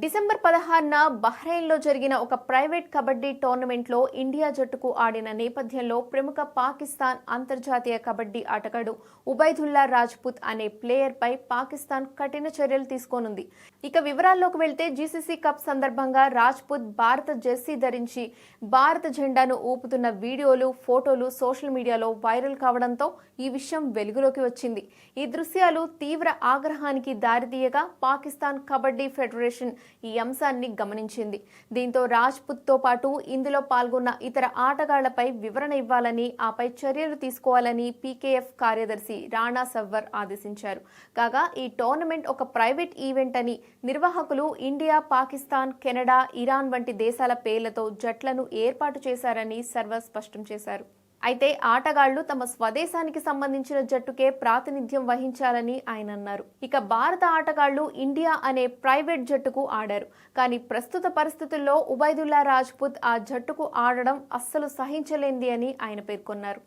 December 16న బహ్రెయిన్లో జరిగిన ఒక private kabaddi టోర్నమెంట్లో ఇండియా జట్టుకు ఆడిన నేపథ్యంలో ప్రముఖ పాకిస్తాన్ అంతర్జాతీయ కబడ్డీ ఆటగాడు ఉబైదుల్లా రాజ్పుత్ అనే ప్లేయర్పై పాకిస్తాన్ కఠిన చర్యలు తీసుకోనుంది. ఇక వివరాల్లోకి వెళ్తే జీసీసీ కప్ సందర్భంగా రాజ్పుత్ భారత జెర్సీ ధరించి భారత జెండాను ఊపుతున్న వీడియోలు, ఫోటోలు సోషల్ మీడియాలో వైరల్ కావడంతో ఈ విషయం వెలుగులోకి వచ్చింది. ఈ దృశ్యాలు తీవ్ర ఆగ్రహానికి దారితీయగా పాకిస్తాన్ కబడ్డీ ఫెడరేషన్ ఈ అంశాన్ని గమనించింది. దీంతో రాజ్పుత్తో పాటు ఇందులో పాల్గొన్న ఇతర ఆటగాళ్లపై వివరణ ఇవ్వాలని, ఆపై చర్యలు తీసుకోవాలని పీకేఎఫ్ కార్యదర్శి రాణా సవ్వర్ ఆదేశించారు. కాగా ఈ టోర్నమెంట్ ఒక ప్రైవేట్ ఈవెంట్ అని, నిర్వాహకులు ఇండియా, పాకిస్తాన్, కెనడా, ఇరాన్ వంటి దేశాల పేర్లతో జట్లను ఏర్పాటు చేశారని సర్వర్ స్పష్టం చేశారు. అయితే ఆటగాళ్లు తమ స్వదేశానికి సంబంధించిన జట్టుకే ప్రాతినిధ్యం వహించాలని ఆయన అన్నారు. ఇక భారత ఆటగాళ్లు ఇండియా అనే ప్రైవేట్ జట్టుకు ఆడారు. కానీ ప్రస్తుత పరిస్థితుల్లో ఉబైదుల్లా రాజ్పుత్ ఆ జట్టుకు ఆడడం అస్సలు సహించలేనిది అని ఆయన పేర్కొన్నారు.